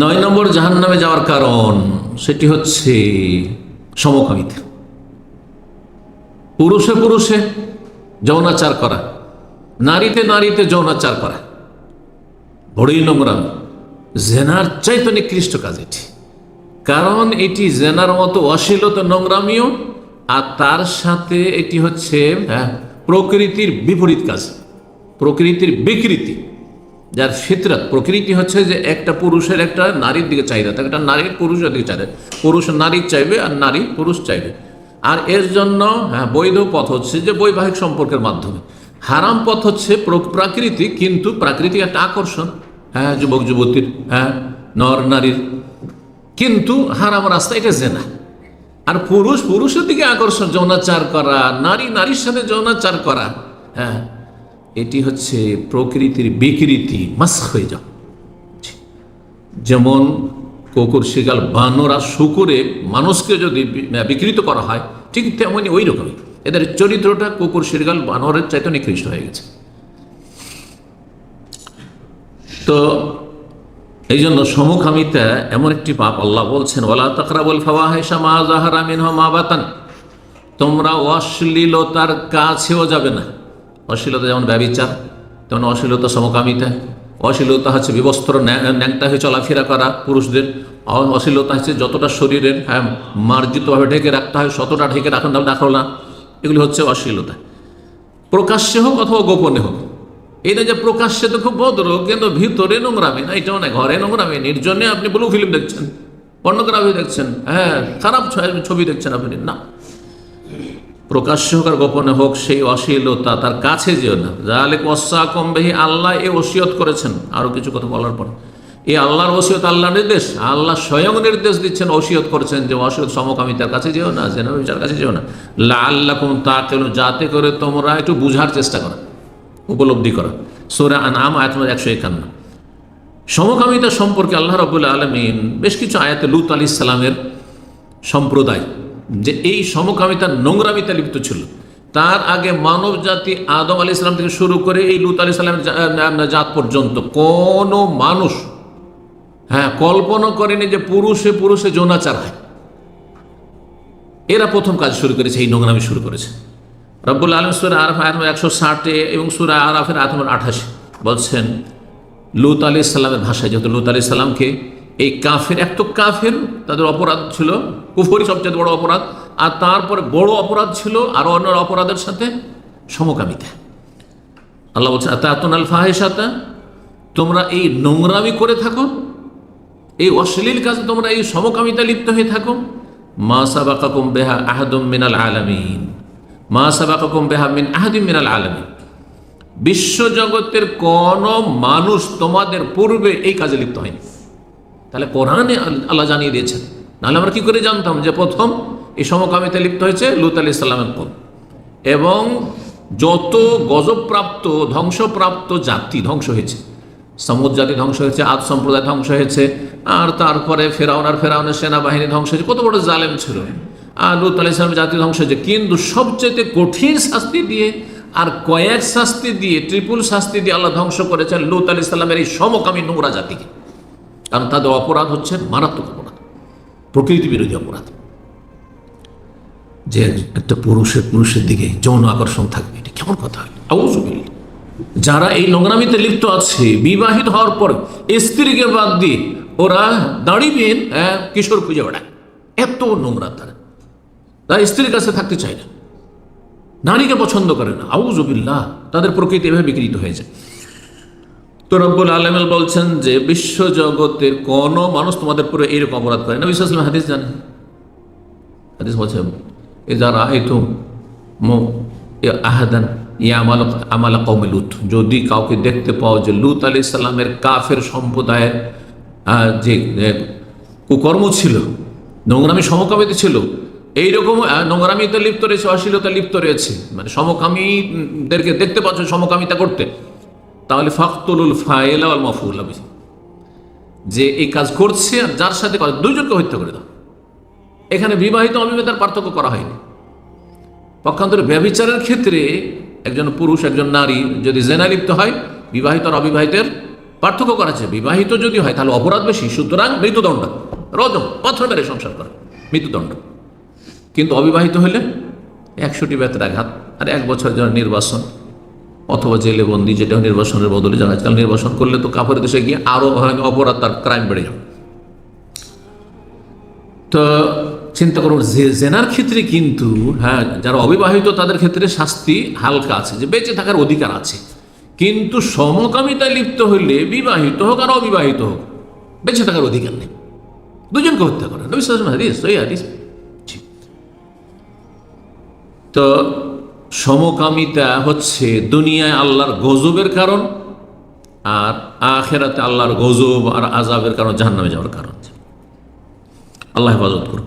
নয় নম্বর জাহান্নামে যাওয়ার কারণ সেটি হচ্ছে সমকামিতা। পুরুষে পুরুষে যৌনাচার করা, নারীতে নারীতে যৌনাচার করা বড়ই নোংরাম। জেনার চাইতে নিকৃষ্ট কাজ এটি, কারণ এটি জেনার মতো অশ্লীলতা নোংরামিও, আর তার সাথে এটি হচ্ছে প্রকৃতির বিপরীত কাজ, প্রকৃতির বিকৃতি। যার ফিতরাত প্রকৃতি হচ্ছে যে একটা পুরুষের একটা নারীর দিকে চাহিদা থাকে, একটা নারীর পুরুষের দিকে চাহিদা, পুরুষ নারীর চাইবে আর নারী পুরুষ চাইবে। আর এর জন্য বৈধ পথ হচ্ছে যে বৈবাহিক সম্পর্কের মাধ্যমে, হারাম পথ হচ্ছে প্রাকৃতিক, কিন্তু প্রাকৃতিক একটা আকর্ষণ যুবক যুবতীর, নর নারীর, কিন্তু হারাম রাস্তা, এটা জেনা। আর পুরুষ পুরুষের দিকে আকর্ষণ, যৌনাচার করা, নারী নারীর সাথে যৌনাচার করা, এটি হচ্ছে প্রকৃতির বিকৃতি, মাস হয়ে যাও। যেমন কুকুর, শিয়াল, বানর আর শুকুরে মানুষকে যদি বিকৃত করা হয়, ঠিক তেমনি ওই রকমই এদের চরিত্রটা কুকুর, শিয়াল, বানরের চাইতে নিকৃষ্ট হয়ে গেছে। তো এই জন্য সমকামিতা এমন একটি পাপ, আল্লাহ বলছেন ওয়ালা তাকরাবুল ফাওয়াহিশা মা যাহারা মিনহা মা বাতান, তোমরা অশ্লীলতার কাছেও যাবে না। অশ্লীলতা যেমন ব্যভিচার, তেমন অশ্লীলতা সমকামিতা। অশ্লীলতা হচ্ছে বিবস্ত্র ন্যাংটা হয়ে চলাফেরা করা পুরুষদের, অশ্লীলতা হচ্ছে যতটা শরীরের মার্জিতভাবে ঢেকে রাখতে হয় ততটা ঢেকে রাখো না, এগুলি হচ্ছে অশ্লীলতা, প্রকাশ্যে হোক অথবা গোপনে হোক। এটা যে প্রকাশ্যে তো খুব ভদ্র, কিন্তু ভিতরে নোংরামি না, এটাও না। ঘরে নোংরামি, নির্জনে আপনি ব্লু ফিল্ম দেখছেন, পর্নোগ্রাফি দেখছেন, খারাপ ছবি দেখছেন আপনি, না। প্রকাশ্য হোক আর গোপনে হোক, সেই অশ্লীলতা তার কাছে যেও না। যাহলে ওয়াসাকুম বিহি, আল্লাহ এ ওসিয়ত করেছেন। আরো কিছু কথা বলার পর এই আল্লাহর ওসিয়ত, আল্লাহর নির্দেশ, আল্লাহ স্বয়ং নির্দেশ দিচ্ছেন, ওসিয়ত করেছেন যে অসিয়ত সমকামিতার কাছে যেও না, জেনার কাছে যেও না। লাআল্লাকুম তাকিলুন, যাতে করে তোমরা একটু বুঝার চেষ্টা করো, উপলব্ধি করা। সূরা আনআম আয়াত নম্বর 151। সমকামিতা সম্পর্কে আল্লাহ রাব্বুল আলামিন বেশ কিছু আয়াতে লূত আলাইহিস সালামের সম্প্রদায় যে এই সমকামিতার নোংরামিতা লিপ্ত ছিল, তার আগে মানব জাতি আদম আলাইহিস সালাম থেকে শুরু করে এই লূত আলাইহিস সালামের জাত পর্যন্ত কোনো মানুষ কল্পনা করেনি যে পুরুষে পুরুষে যৌনাচার হয়। এরা প্রথম কাজ শুরু করেছে, এই নোংরামি শুরু করেছে। রব্বুল আলামিন সূরা আরাফ আয়াত নম্বর 160 এবং সূরা আরাফের আয়াত নম্বর 28 বলছেন লূত আলাইহিস সালামের ভাষায়, যেহেতু লূত আলাইহিস সালামকে এই কাফের, এক তো কাফের, তাদের অপরাধ ছিল কুফরি সবচেয়ে বড় অপরাধ, আর তারপরে বড় অপরাধ ছিল আরো অন্য অপরাধের সাথে সমকামিতা। আল্লাহ বলছেন আতাতুনাল ফাহিশাতা, তোমরা এই নোংরামি করে থাকো, এই অশ্লীল কাজে তোমরা এই সমকামিতা লিপ্ত হয়ে থাকো। মা সাবাকাকুম বিহা আহাদুম মিনাল আলামিন, মা সাবাকাকুম বিহা মিন আহাদিম মিনাল আলামিন, বিশ্বজগতের কোন মানুষ তোমাদের পূর্বে এই কাজে লিপ্ত হয়নি। তাহলে কোরআনে আল্লাহ জানিয়ে দিয়েছেন, নাহলে আমরা কি করে জানতাম যে প্রথম এই সমকামিতা লিপ্ত হয়েছে লূত আলাইহিস সালামের কওম। এবং যত গজবপ্রাপ্ত ধ্বংসপ্রাপ্ত জাতি ধ্বংস হয়েছে, সমুদ জাতি ধ্বংস হয়েছে, আদ সম্প্রদায় ধ্বংস হয়েছে, আর তারপরে ফেরাউনের সেনাবাহিনী ধ্বংস হয়েছে, কত বড় জালেম ছিল। আর লূত আলাইহিস সালামের জাতি ধ্বংস হয়েছে, কিন্তু সবচেয়ে কঠিন শাস্তি দিয়ে আর কয়েক শাস্তি দিয়ে, ট্রিপল শাস্তি দিয়ে আল্লাহ ধ্বংস করেছেন লূত আলাইহিস সালামের এই সমকামী নোংরা জাতিকে। কারণ তাদের অপরাধ হচ্ছে মারাত্মক অপরাধ, প্রকৃতি বিরোধী অপরাধ, যে একটা পুরুষের দিকে যৌন আকর্ষণ থাকবে, এটা কেমন কথা? আউযুবিল্লাহ। যারা এই নোংরামিতে লিপ্ত আছে, বিবাহিত হওয়ার পর স্ত্রীকে বাদ দিয়ে ওরা দাঁড়িয়ে কিশোর খুঁজে বেড়ায়, এত নোংরা তারা স্ত্রীর কাছে থাকতে চায় না, নারীকে পছন্দ করে না। আউযুবিল্লাহ, তাদের প্রকৃতি এভাবে বিকৃত হয়ে যায়। তো রব্বুল আলামিন বলছেন যে বিশ্ব জগতের কোন মানুষ তোমাদের পুরো এইরকম অপরাধ করে না। নবী সাল্লাল্লাহু আলাইহি ওয়াসাল্লাম হাদিস জানেন, হাদিস বলছে ইযা রাআইতুম আহাদান ইয়ামাল আমাল কওমি লূত, যদি কাউকে দেখতে পাও যে লূত আলাইহিস সালামের কাফের সম্প্রদায়ের যে কুকর্ম ছিল, নোংরামি সমকামিতা ছিল, এইরকম নোংরামিতে লিপ্ত রয়েছে, অশ্লীলতা লিপ্ত রয়েছে, মানে সমকামীদেরকে দেখতে পাচ্ছ সমকামিতা করতে, তাহলে ফাকতুলুল ফাইলা ওয়াল মাফউলা বিহি, যে এই কাজ করছে আর যার সাথে করে দুইজনকে হত্যা করে দাও। এখানে বিবাহিত অবিবাহিতার পার্থক্য করা হয়নি। পক্ষান্তরে ব্যভিচারের ক্ষেত্রে একজন পুরুষ একজন নারী যদি জেনা লিপ্ত হয়, বিবাহিত আর অবিবাহিতের পার্থক্য করা আছে, বিবাহিত যদি হয় তাহলে অপরাধ বেশি, সুতরাং মৃত্যুদণ্ড, রজম, পাথর মেরে সংসার করে, মৃত্যুদণ্ড। কিন্তু অবিবাহিত হলে 100টি বেত্রাঘাত আর 1 বছরের জন্য নির্বাসন অথবা জেলে বন্দি, যেটা নির্বাসনের বদলে যারা আজকাল নির্বাসন করলে তো কাপড় দেশে গিয়ে আরো অপরাধ, তার ক্রাইম বেড়ে যাবে। তো চিন্তা করুন, জেনার ক্ষেত্রে কিন্তু হ্যাঁ, যারা অবিবাহিত তাদের ক্ষেত্রে শাস্তি হালকা আছে, যে বেঁচে থাকার অধিকার আছে। কিন্তু সমকামিতায় লিপ্ত হইলে বিবাহিত হোক আর অবিবাহিত হোক বেঁচে থাকার অধিকার নেই, দুজনকে হত্যা করে। নবী সাল্লাল্লাহু আলাইহি ওয়াসাল্লাম হাদিস, হাদিস। তো সমকামিতা হচ্ছে দুনিয়ায় আল্লাহর গজবের কারণ, আর আখিরাতে আল্লাহর গজব আর আযাবের কারণ, জাহান্নামে যাওয়ার কারণ। আল্লাহ হেফাজত করুন।